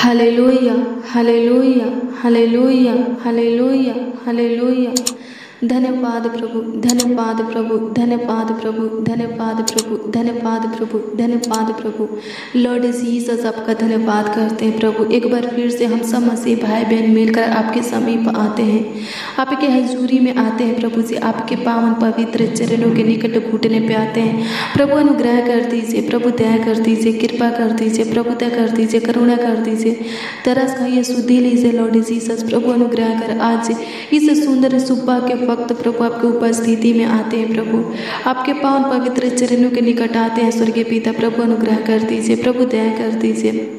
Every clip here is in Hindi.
Hallelujah, hallelujah, hallelujah, hallelujah, hallelujah. धन्यवाद प्रभु, धन्यवाद प्रभु, धन्यवाद प्रभु, धन्यवाद प्रभु, धन्यवाद प्रभु, धन्यवाद प्रभु। लॉर्ड जीसस आपका धन्यवाद करते हैं प्रभु। एक बार फिर से हम सब मसीह भाई बहन मिलकर आपके समीप आते हैं, आपके हजूरी में आते हैं प्रभु जी। आपके पावन पवित्र चरणों के निकट घुटने पे आते हैं प्रभु। अनुग्रह कर दीजिए प्रभु, दया कर दीजिए, कृपा कर दीजिए प्रभु, दया कर दीजिए, करुणा कर दीजिए, तरस खाइए, सुधी लीजिए लॉर्ड जीसस प्रभु। अनुग्रह कर आज इस सुंदर सुबह के वक्त प्रभु आपके उपस्थिति में आते हैं प्रभु। आपके पावन पवित्र चरणों के निकट आते हैं स्वर्गीय पिता प्रभु। अनुग्रह कर दीजिए प्रभु, दया कर दीजिए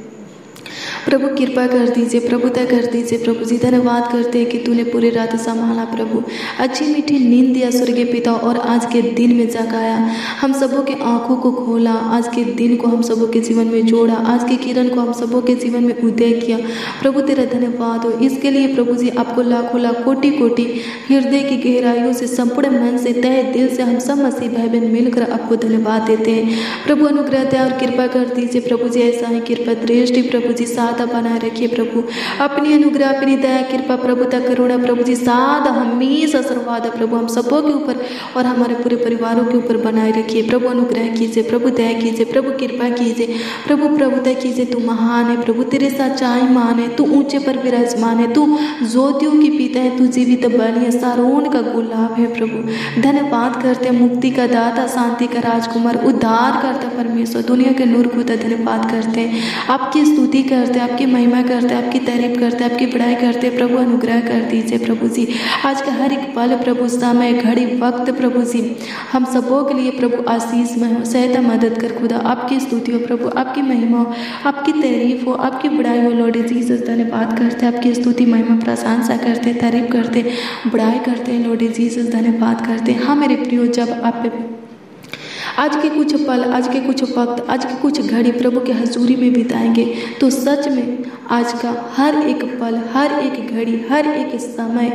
प्रभु, कृपा कर दीजिए प्रभु, दया कर दीजिए प्रभु जी। धन्यवाद करते हैं कि तूने पूरी रात संभाला प्रभु, अच्छी मीठी नींद दिया स्वर्गीय पिता, और आज के दिन में जगाया, हम सबों के आंखों को खोला, आज के दिन को हम सबों के जीवन में जोड़ा, आज के किरण को हम सबों के जीवन में उदय किया प्रभु। तेरा धन्यवाद हो इसके लिए प्रभु जी। आपको लाखों लाख कोटि कोटि हृदय की गहराइयों से, संपूर्ण मन से, तहे दिल से हम सब मसीह भाई बहन मिलकर आपको धन्यवाद देते हैं प्रभु। अनुग्रह दया और कृपा कर दीजिए प्रभु जी। ऐसा ही कृपा दृष्टि प्रभु जी सादा बनाए रखिए प्रभु। अपनी अनुग्रह, अपनी दया, कृपा प्रभु तक करुणा प्रभु जी सादा हमेशा सर्वदा प्रभु हम सबों के ऊपर और हमारे पूरे परिवारों के ऊपर बनाए रखिए प्रभु। अनुग्रह कीजिए प्रभु, दया कीजिए प्रभु, कृपा कीजिए प्रभु, प्रभुता कीजिए। तू महान है प्रभु, तेरे सच्चाई महान है, तू ऊंचे पर विराजमान है, तू ज्योतियों की पिता है, तू जीवित बलि है, सारोन का गुलाब है प्रभु। धन्यवाद करते हैं मुक्ति का दाता, शांति का राजकुमार, उद्धार करता परमेश्वर, दुनिया के नूर खुदा। धन्यवाद करते हैं, आपकी स्तुति करते हैं, आपकी महिमा करते हैं, आपकी तारीफ करते हैं, आपकी बड़ाई करते हैं प्रभु। अनुग्रह कर दीजिए प्रभु जी। आज का हर एक पल प्रभु, समय, घड़ी, वक्त प्रभु जी हम सबों के लिए प्रभु आशीषमय हो, सहायता मदद कर खुदा। आपकी स्तुति हो प्रभु, आपकी महिमा हो, आपकी तारीफ हो, आपकी बड़ाई हो लॉर्ड जीसस। धन्यवाद करते हैं, आपकी स्तुति महिमा प्रशंसा करते हैं, तारीफ करते हैं, बड़ाई करते हैं लॉर्ड जीसस। धन्यवाद करते हैं। हाँ मेरे प्रियो, जब आप आज के कुछ पल, आज के कुछ वक्त, आज के कुछ घड़ी प्रभु के हजूरी में बिताएंगे तो सच में आज का हर एक पल, हर एक घड़ी, हर एक समय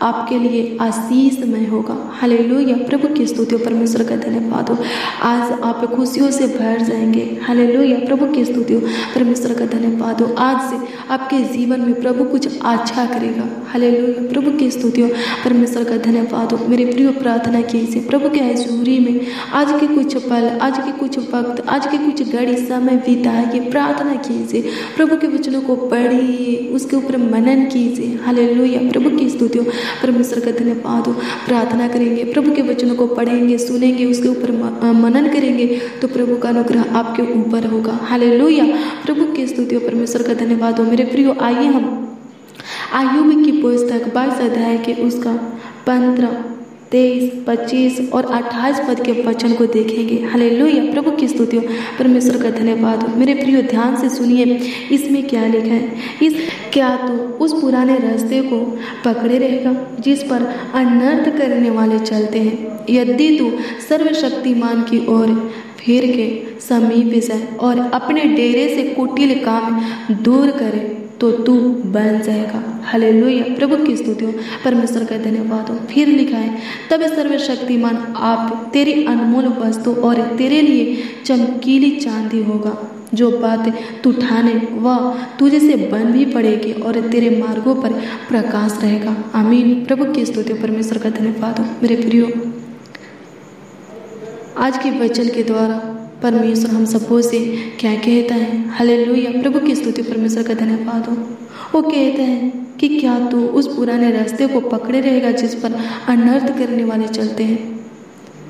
आपके लिए आशीषमय होगा। हालेलुया, प्रभु की स्तुति हो, परमेश्वर का धन्यवाद हो। आज आप खुशियों से भर जाएंगे। हालेलुया, प्रभु की स्तुति हो, परमेश्वर का धन्यवाद हो। आज से आपके जीवन में प्रभु कुछ अच्छा करेगा। हालेलुया, प्रभु की स्तुति हो, परमेश्वर का धन्यवाद हो। मेरे प्रिय प्रार्थना कीजिए प्रभु के हजूरी में आज के कुछ पल, आज के कुछ वक्त, आज के कुछ घड़ी समय बिताइए, प्रार्थना कीजिए, प्रभु के वचनों को पढ़िए, उसके ऊपर मनन कीजिए। हालेलुया, प्रभु की स्तुति हो, परमेश्वर का धन्यवाद हो। प्रार्थना करेंगे, प्रभु के वचनों को पढ़ेंगे, सुनेंगे, उसके ऊपर मनन करेंगे तो प्रभु का अनुग्रह आपके ऊपर होगा। हालेलुया, प्रभु की स्तुति हो, परमेश्वर का धन्यवाद हो। मेरे प्रियो, आइए हम आयुब की पुस्तक 22 अध्याय के उसका 15, 23, 25 और 28 पद के वचन को देखेंगे। हालेलुया, प्रभु की स्तुति हो, परमेश्वर का धन्यवाद हो। मेरे प्रियो, ध्यान से सुनिए, इसमें क्या लिखा है। क्या तो उस पुराने रास्ते को पकड़े रहेगा जिस पर अनर्थ करने वाले चलते हैं? यदि तू सर्वशक्तिमान की ओर फिर के समीप जाए और अपने डेरे से कुटिल काम दूर करे तो तू बन जाएगा। हालेलुया, प्रभु की स्तुति हो, परमेश्वर का धन्यवाद हो। फिर लिखा है, तब सर्वशक्तिमान आप तेरी अनमोल वस्तु और तेरे लिए चमकीली चांदी होगा। जो बात तू ठाने वह तुझे से बन भी पड़ेगी और तेरे मार्गों पर प्रकाश रहेगा। आमीन, प्रभु की स्तुति हो, परमेश्वर का धन्यवाद हो। मेरे प्रियो, आज के वचन के द्वारा परमेश्वर हम सबों से क्या कहता है? हालेलुया, प्रभु की स्तुति, परमेश्वर का धन्यवाद हो। वो कहता है कि क्या तू उस पुराने रास्ते को पकड़े रहेगा जिस पर अनर्थ करने वाले चलते हैं?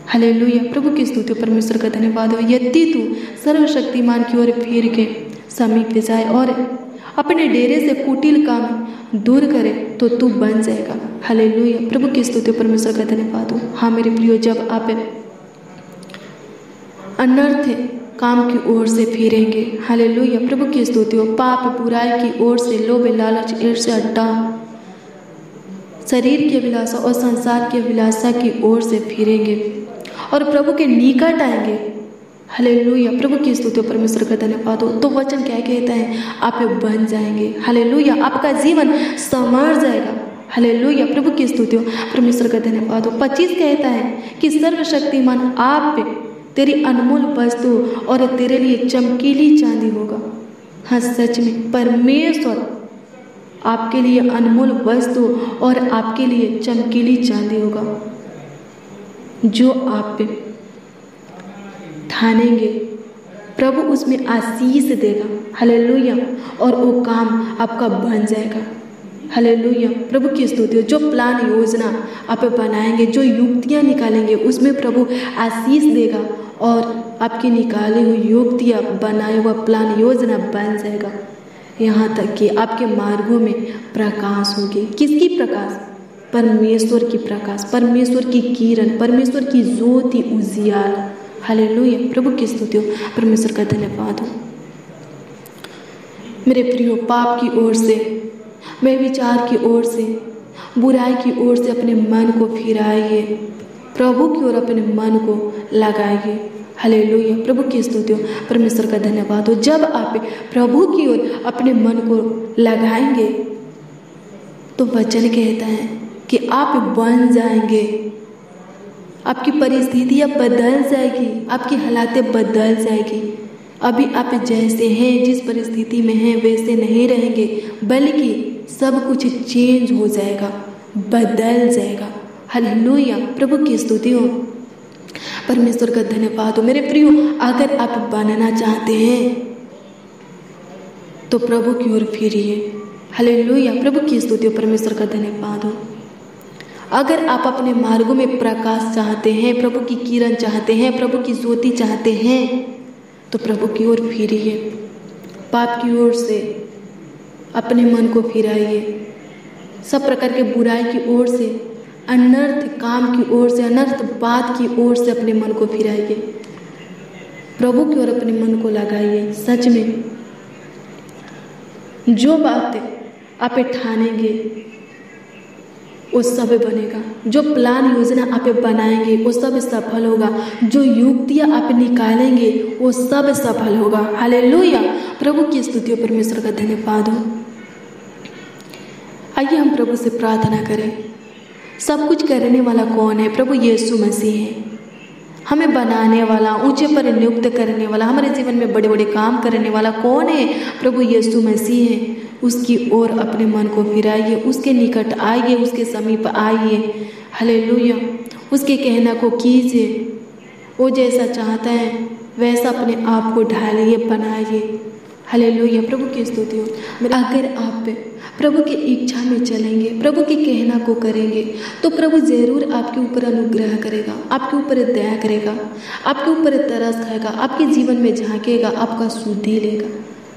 हालेलुया, प्रभु की स्तुति, परमेश्वर का धन्यवाद हो। यदि तू सर्वशक्तिमान की ओर फिर के समीप जाए और अपने डेरे से कुटिल काम दूर करे तो तू बन जाएगा। हालेलुया, प्रभु की स्तुति, परमेश्वर का धन्यवाद हो। हाँ मेरे प्रियो, जब आप अनर्थ काम की ओर से फिरेंगे, हालेलुया, प्रभु की स्तुति हो, पाप बुराई की ओर से, लोभ लालच, ईर्ष्या, अड्डा, शरीर की अभिलाषा और संसार की अभिलाषा की ओर से फिरेंगे और प्रभु के निकट आएंगे। हालेलुया, प्रभु की स्तुति हो, परमेश्वर का धन्यवाद हो। तो वचन क्या कहता है? आप बन जाएंगे। हालेलुया, आपका जीवन संवर जाएगा। हालेलुया, प्रभु की स्तुति हो, परमेश्वर का धन्यवाद हो। 25 कहता है कि सर्वशक्तिमान आप पे तेरी अनमोल वस्तु और तेरे लिए चमकीली चांदी होगा। हाँ, सच में परमेश्वर आपके लिए अनमोल वस्तु और आपके लिए चमकीली चांदी होगा जो आप पे ठानेंगे। प्रभु उसमें आशीष देगा। हालेलुया। और वो काम आपका बन जाएगा। हालेलुया। प्रभु की स्तुति हो। जो प्लान योजना आप बनाएंगे, जो युक्तियाँ निकालेंगे, उसमें प्रभु आशीष देगा और आपकी निकाली हुई युक्तियाँ, बनाया हुआ प्लान योजना बन जाएगा। यहाँ तक कि आपके मार्गों में प्रकाश होगी। किसकी प्रकाश? परमेश्वर की प्रकाश, परमेश्वर की किरण, परमेश्वर की ज्योति उजियाला। हालेलुया। प्रभु की स्तुति हो। परमेश्वर का धन्यवाद हो। मेरे प्रियो, पाप की ओर से, मैं विचार की ओर से, बुराई की ओर से अपने मन को फिराइए, प्रभु की ओर अपने मन को लगाइए। हालेलुया। प्रभु की स्तुति हो। परमेश्वर का धन्यवाद हो। जब आप प्रभु की ओर अपने मन को लगाएंगे तो वचन कहता है कि आप बन जाएंगे। आपकी परिस्थितियाँ बदल जाएगी, आपकी हालातें बदल जाएगी। अभी आप जैसे हैं, जिस परिस्थिति में हैं, वैसे नहीं रहेंगे, बल्कि सब कुछ चेंज हो जाएगा, बदल जाएगा। हालेलुया। प्रभु की स्तुति हो। परमेश्वर का धन्यवाद हो। मेरे प्रियो, अगर आप बनना चाहते हैं तो प्रभु की ओर फिरिए। हालेलुया। प्रभु की स्तुति हो। परमेश्वर का धन्यवाद हो। अगर आप अपने मार्गों में प्रकाश चाहते हैं, प्रभु की किरण चाहते हैं, प्रभु की ज्योति चाहते हैं, तो प्रभु की ओर फिरिए। पाप की ओर से अपने मन को फिराइए। सब प्रकार के बुराई की ओर से, अनर्थ काम की ओर से, अनर्थ बात की ओर से अपने मन को फिराइए। प्रभु की ओर अपने मन को लगाइए। सच में जो बातें आप ठानेंगे वो सब बनेगा। जो प्लान योजना आप बनाएंगे वो सब सफल होगा। जो युक्तियाँ आप निकालेंगे वो सब सफल होगा। हालेलुया। प्रभु की स्तुति हो। परमेश्वर का धन्यवाद हो। आइए हम प्रभु से प्रार्थना करें। सब कुछ करने वाला कौन है? प्रभु यीशु मसीह है। हमें बनाने वाला, ऊंचे पर नियुक्त करने वाला, हमारे जीवन में बड़े बड़े काम करने वाला कौन है? प्रभु यीशु मसीह है। उसकी ओर अपने मन को फिराइए, उसके निकट आइए, उसके समीप आइए। हालेलुया। उसके कहना को कीजिए। वो जैसा चाहता है वैसा अपने आप को ढालिए, बनाइए। हालेलुया। प्रभु की स्तुति हो। अगर आप प्रभु की इच्छा में चलेंगे, प्रभु के कहना को करेंगे, तो प्रभु जरूर आपके ऊपर अनुग्रह करेगा, आपके ऊपर दया करेगा, आपके ऊपर तरस खाएगा, आपके जीवन में झांकेगा, आपका सुधि लेगा।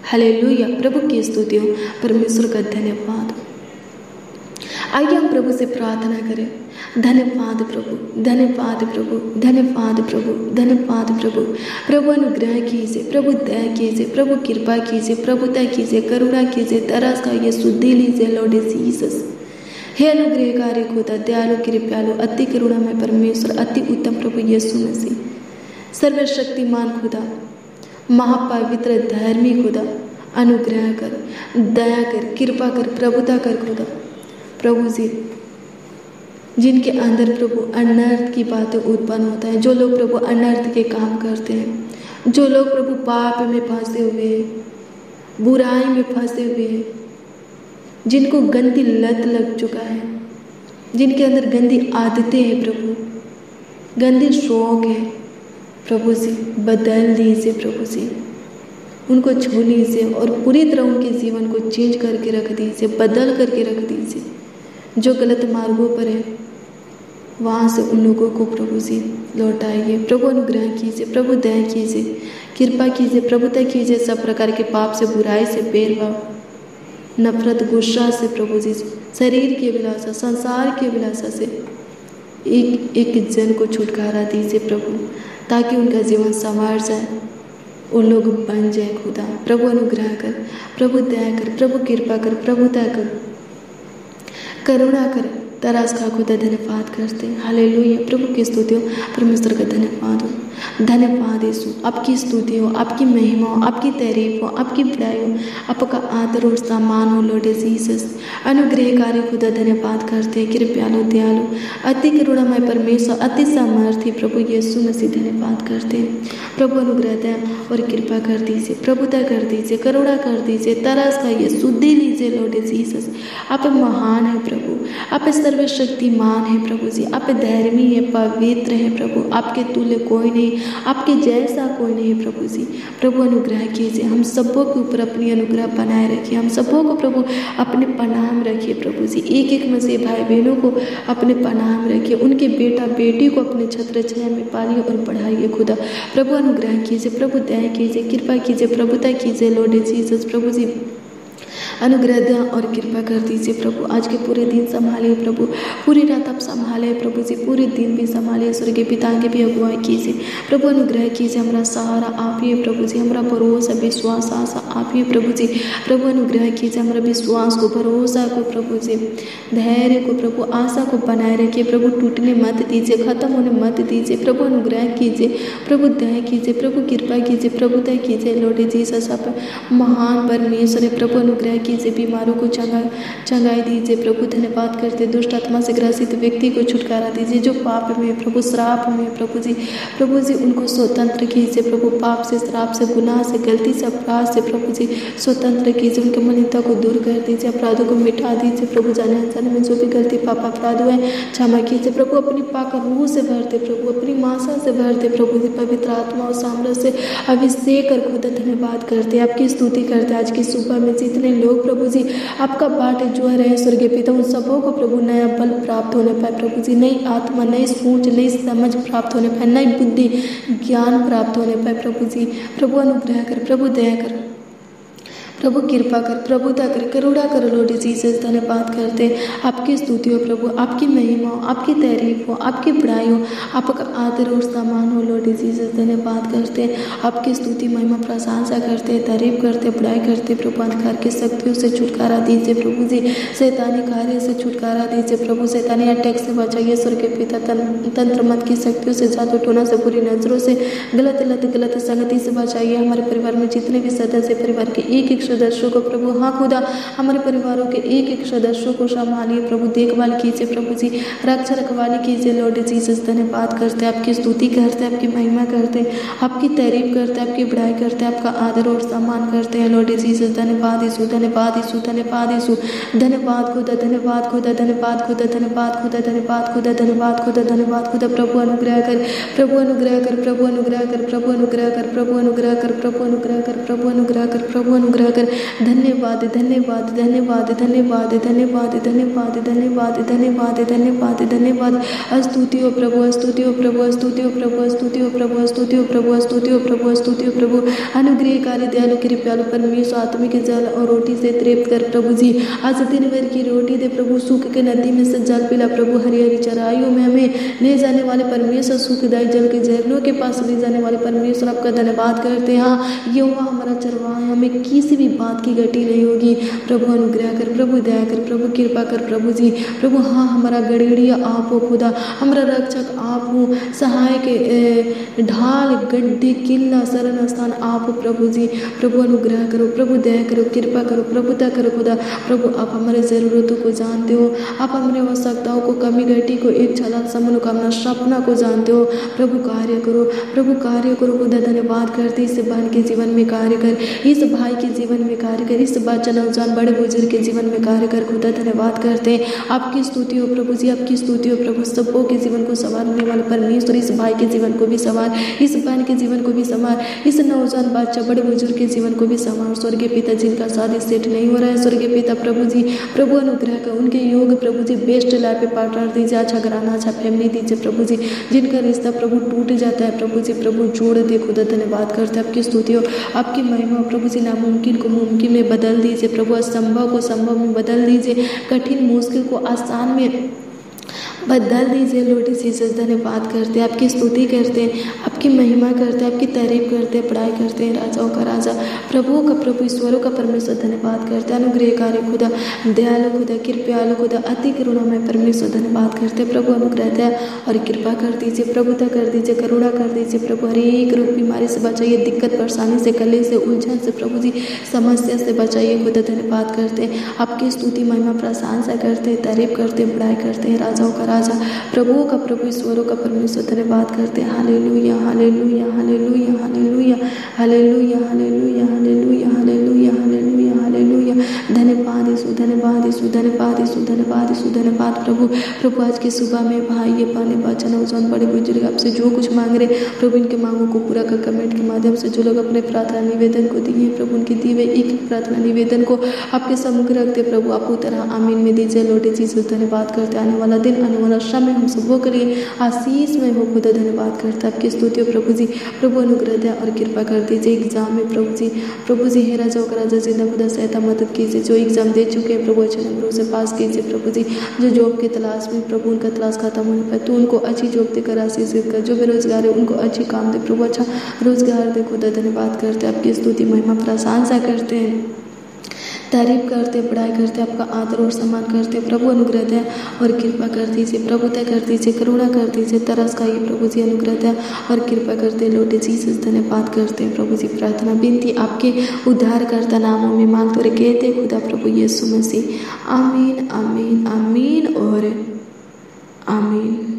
हालेलुया। प्रभु की स्तुति हो। परमेश्वर का धन्यवाद। आइए हम प्रभु से प्रार्थना करें। धन्यवाद प्रभु, धन्यवाद प्रभु, धन्यवाद प्रभु, धन्यवाद प्रभु। प्रभु अनुग्रह कीजिए, प्रभु दया कीजिए, प्रभु कृपा कीजिए, प्रभुता कीजिए, करुणा कीजिए, तरस खाइए, शुद्धि लीजिए लॉर्ड जीसस। हे अनुग्रहकारी खुदा, दयालु कृपालु, अति करुणामय परमेश्वर, अति उत्तम प्रभु यीशु मसीह, सर्वशक्तिमान खुदा, महापवित्र धर्मी खुदा, अनुग्रह कर, दया कर, कृपा कर, प्रभुता कर खुदा। प्रभु जी, जिनके अंदर प्रभु अनर्थ की बातें उत्पन्न होता है, जो लोग प्रभु अनर्थ के काम करते हैं, जो लोग प्रभु पाप में फंसे हुए हैं, बुराई में फंसे हुए हैं, जिनको गंदी लत लग चुका है, जिनके अंदर गंदी आदतें हैं प्रभु, गंदे शौक है, प्रभु जी बदल दीजिए। प्रभु जी उनको छू लीजिए और पूरी तरह उनके जीवन को चेंज करके रख दीजिए, बदल करके रख दीजिए। जो गलत मार्गों पर है वहाँ से उन लोगों को प्रभु जी लौटाइए। प्रभु अनुग्रह कीजिए, प्रभु दया कीजिए, कृपा कीजिए, प्रभुता कीजिए। सब प्रकार के पाप से, बुराई से, भेदभाव, नफरत, गुस्सा से प्रभु जी, शरीर की अभिलाषा, संसार की अभिलाषा से एक एक जन को छुटकारा दीजिए प्रभु, ताकि उनका जीवन संवार जाए, वो लोग बन जाए खुदा। प्रभु अनुग्रह कर, प्रभु दया कर, प्रभु कृपा कर, प्रभुता कर, करुणा कर, तरस खा खुदा। धन्यवाद करते हैं। हालेलुया। प्रभु की स्तुति हो। परमेश्वर का धन्यवाद हो। धन्यवाद यीशु, आपकी स्तुति हो, आपकी महिमा हो, आपकी तारीफ हो, आपकी बड़ाई हो, आपका आदर और सम्मान हो लॉर्ड जीसस। अनुग्रहकारी खुदा धन्यवाद करते हैं, कृपयालु दयालु अति करुणामय परमेश्वर, अति सामर्थी प्रभु यीशु मसीह धन्यवाद करते हैं। प्रभु अनुग्रह दया और कृपा कर दीजिए, प्रभुता कर दीजिए, करुणा कर दीजिए, तरस खाइए, शुद्धि लीजिए लॉर्ड जीसस। आप महान है प्रभु, आप सर्वशक्तिमान है प्रभु जी, आप धर्मी है, पवित्र है प्रभु, आपके तुल्य कोई नहीं, आपके जैसा कोई नहीं प्रभु जी। प्रभु अनुग्रह कीजिए, हम सबों के ऊपर अपनी अनुग्रह बनाए रखिए, हम सबों को प्रभु अपने पनाम रखिए प्रभु जी। एक एक मसीह भाई बहनों को अपने पनाम रखिए, उनके बेटा बेटी को अपने छत्र छाया में पालिए और बढ़ाइए खुदा। प्रभु अनुग्रह कीजिए, प्रभु दया कीजिए, कृपा कीजिए, प्रभुता कीजिए लॉर्ड जीसस। प्रभु जी अनुग्रह दया और कृपा कर दीजिए प्रभु। आज के पूरे दिन संभालिए प्रभु, पूरी रात आप संभाले प्रभु जी, पूरे दिन भी संभालिए, स्वर्गीय पिता के भी अगुवाई कीजिए। प्रभु अनुग्रह कीजिए, हमारा सहारा आप ही है प्रभु जी, हमारा भरोसा विश्वास आशा आप ही है प्रभु जी। प्रभु अनुग्रह कीजिए, हमारा विश्वास को, भरोसा को प्रभु जी, धैर्य को प्रभु, आशा को बनाए रखिए प्रभु, टूटने मत दीजिए, खत्म होने मत दीजिए। प्रभु अनुग्रह कीजिए, प्रभु दया कीजिए, प्रभु कृपा कीजिए, प्रभु दया कीजिए लॉर्ड जीसस। आप महान परमेश्वर है प्रभु, अनुग्रह कीजिए, बीमारों को चंगाई दीजिए प्रभु। धन्यवाद करते, दुष्ट आत्मा से ग्रसित व्यक्ति को छुटकारा दीजिए, जो पाप में प्रभु, श्राप में प्रभु जी उनको स्वतंत्र कीजिए प्रभु, पाप से, श्राप से, गुनाह से, गलती से, अपराध से प्रभु जी स्वतंत्र कीजिए, उनके मलिनता को दूर कर दीजिए, अपराधों को मिटा दीजिए प्रभु। जाने अनजाने में जो भी गलती पाप अपराध हुए क्षमा कीजिए प्रभु, अपनी पाक रूह से भरते प्रभु, अपनी मासा से भरते प्रभु जी, पवित्र आत्मा और सामर्थ्य से अभिषेक कर खुदा धन्यवाद करते, आपकी स्तुति करते। आज की सुबह में जितने लोग प्रभु जी आपका बाट जो रहे स्वर्गीय पिता, उन सबों को प्रभु नया बल प्राप्त होने पाए प्रभु जी, नई आत्मा, नई सोच, नई समझ प्राप्त होने पाए, नई बुद्धि ज्ञान प्राप्त होने पाए प्रभु जी। प्रभु अनुग्रह कर, प्रभु दया कर, प्रभु कृपा कर, प्रभुता कर, करुणा कर लॉर्ड जीसस। धन्यवाद करते, आपकी स्तुति हो प्रभु, आपकी महिमा हो, आपकी तारीफ हो, आपकी बड़ाई हो, आपका आदर और सम्मान हो लॉर्ड जीसस। धन्यवाद करते, आपकी स्तुति महिमा प्रशंसा करते, तारीफ करते, बड़ाई करते प्रभु। अंधकार की शक्तियों से छुटकारा दीजिए प्रभु जी, शैतानी कार्य से छुटकारा दीजिए प्रभु, शैतानी अटैक से बचाइए स्वर्गीय पिता, तंत्र मत की शक्तियों से, जादू टोना से, बुरी नजरों से, गलत संगति से बचाइए। हमारे परिवार में जितने भी सदस्य, परिवार के एक एक सदस्यों को प्रभु, हाँ खुदा हमारे परिवारों के एक एक सदस्यों को संभालिए प्रभु, देखभाल कीजिए प्रभु जी, रक्षा रखवाली कीजिए लॉर्ड जीसस। धन्यवाद करते, आपकी स्तुति करते, आपकी महिमा करते, आपकी तारीफ करते, आपकी बड़ाई करते, आपका आदर और सम्मान करते हैं लॉर्ड जीसस। धन्यवाद यीशु, धन्यवाद यीशु, धन्यवाद यीशु, धन्यवाद खुदा, धन्यवाद खुदा, धन्यवाद खुदा, धन्यवाद खुदा, धन्यवाद खुदा, धन्यवाद खुदा, धन्यवाद खुदा। प्रभु अनुग्रह कर, प्रभु अनुग्रह कर, प्रभु अनुग्रह कर, प्रभु अनुग्रह कर, प्रभु अनुग्रह कर, प्रभु अनुग्रह कर, प्रभु अनुग्रह कर, प्रभु अनुग्रह कर। धन्यवाद धन्यवाद धन्यवाद धन्यवाद धन्यवाद धन्यवाद धन्यवाद धन्यवाद धन्यवाद धन्यवाद। स्तुति हो प्रभु, स्तुति हो प्रभु, स्तुति हो प्रभु, स्तुति हो प्रभु, स्तुति हो प्रभु, स्तुति हो प्रभु, स्तुति हो प्रभु। अनुग्रहकारी दयालु कृपालु परमेश्वर, आत्मिक जल और रोटी से तृप्त कर प्रभु जी। आज दिन भर की रोटी दे प्रभु, सूख के नदी में से जल पिला प्रभु, हरी हरी चराइयों में हमें ले जाने वाले परमेश्वर, सुखदायी जल के झरनों के पास ले जाने वाले परमेश्वर, आपका धन्यवाद करते हैं। हाँ यहोवा हमारा चरवाहा है, हमें किसी भी बात की घटी नहीं होगी। प्रभु अनुग्रह कर, प्रभु दया कर, प्रभु कृपा कर प्रभु जी। प्रभु हाँ हमारा गड़गड़िया आप हो खुदा, हमारा रक्षक आप हो, सहायक ढाल, गड्ढे, किला, शरण स्थान आप हो प्रभु जी। प्रभु अनुग्रह करो, प्रभु दया करो, कृपा करो, प्रभुता करो खुदा। प्रभु आप हमारे ज़रूरतों को जानते हो, आप हमारे आवश्यकताओं को, कमी घटी को, एक छलांग मनोकामना सपना को जानते हो। प्रभु कार्य करो, प्रभु कार्य करो खुदा। धन्यवाद करते, इस बहन के जीवन में कार्य कर, इस भाई के जीवन में कार्य कर, इस बच्चा नौजवान बड़े बुजुर्ग के जीवन में कार्य कर खुदा। धन्यवाद करते हैं, आपकी स्तुति हो प्रभु जी, आपकी स्तुति हो प्रभु। सबों के जीवन को संवारने वाले परमेश्वर, इस भाई के जीवन को भी संवार, इस बहन के जीवन को भी संवार, इस नौजवान बच्चा बड़े बुजुर्ग के जीवन को भी संवार स्वर्गीय पिता। जिनका शादी सेट नहीं हो रहा है स्वर्गीय पिता प्रभु जी, प्रभु अनुग्रह कर, उनके योग प्रभु जी बेस्ट लाइफ पे पार्टनर दीजिए, अच्छा घराना, अच्छा फैमिली दीजिए प्रभु जी। जिनका रिश्ता प्रभु टूट जाता है प्रभु जी, प्रभु जोड़ दे खुदा। धन्यवाद करते हैं, आपकी स्तुति हो, आपकी महिमा प्रभु जी। नामुमकिन को मुमकिन में बदल दीजिए प्रभु, असंभव को संभव में बदल दीजिए, कठिन मुश्किल को आसान में बदल दीजिए लॉर्ड जीसस। धन्यवाद करते हैं, आपकी स्तुति करते हैं, आपकी महिमा करते हैं, आपकी तारीफ करते हैं, पढ़ाई करते हैं। राजाओं का राजा, प्रभुओं का प्रभु, ईश्वरों का परमेश्वर धन्यवाद करते हैं। अनुग्रहकारी खुदा, दयालु खुदा, कृपयालु खुदा, अति करुणामय परमेश्वर धन्यवाद करते हैं। प्रभु अनुग्रह दया और कृपा कर दीजिए, प्रभुता कर दीजिए, करुणा कर दीजिए। प्रभु हर एक रूप बीमारी से बचाइए, दिक्कत परेशानी से, कले से, उलझन से, प्रभु जी समस्या से बचाइए। खुदा धन्यवाद करते हैं, आपकी स्तुति महिमा प्रशंसा करते हैं, तारीफ करते हैं, बड़ाई करते हैं। राजाओं का राजा, प्रभुओं का प्रभु, ईश्वरों का परमेश्वर धन्यवाद करते हैं। Hallelujah hallelujah hallelujah hallelujah hallelujah hallelujah hallelujah hallelujah hallelujah hallelujah. धन्यवाद यीशु, धन्यवाद यीशु, धन्यवाद यीशु, धन्यवाद यीशु, धन्यवाद प्रभु। प्रभु आज की सुबह में भाई ये पाने वचन उजान बड़े बुजुर्ग आपसे जो कुछ मांग रहे, प्रभु इनके मांगों को पूरा कर कमेंट के माध्यम से जो लोग अपने प्रार्थना निवेदन को दिए, प्रभु उनके दिए हुए एक प्रार्थना निवेदन को आपके सम्मुख रखते प्रभु, आप उतरा आमीन में दीजिए लॉर्ड जीसस। धन्यवाद करते, आने वाला दिन, आने वाला समय हम सबों के लिए आशीष में हो। खुदा धन्यवाद करता है, आपकी स्तुति प्रभु जी। प्रभु अनुग्रह दया और कृपा कर दीजिए एग्जाम में प्रभु जी हे राजाओं का राजा जिंदा खुदा सहायता मदद कीजिए। जो एग्जाम दे चुके हैं प्रभु अच्छे नंबरों से पास कीजिए प्रभु जी। जो जॉब की तलाश में प्रभु उनका तलाश खत्म होने पर तो उनको अच्छी जॉब देकर आशीष कर। जो बेरोजगार है उनको अच्छी काम दे प्रभु, अच्छा रोजगार दे। खुदा धन्यवाद करते हैं, आपकी स्तुति महिमा प्रशंसा करते हैं, तारीफ करते, पढ़ाई करते, आपका आदर और सम्मान करते। प्रभु अनुग्रह दया और कृपा कर दीजिए, प्रभुता कर दीजिए, करुणा कर दीजिए, तरस खाइए प्रभु जी। अनुग्रह दया और कृपा करते लॉर्ड जीसस। धन्यवाद करते हैं प्रभु जी। प्रार्थना विनती आपके उद्धारकर्ता नामों में मांगते और कहते खुदा प्रभु यीशु मसीह। आमीन आमीन आमीन और आमीन।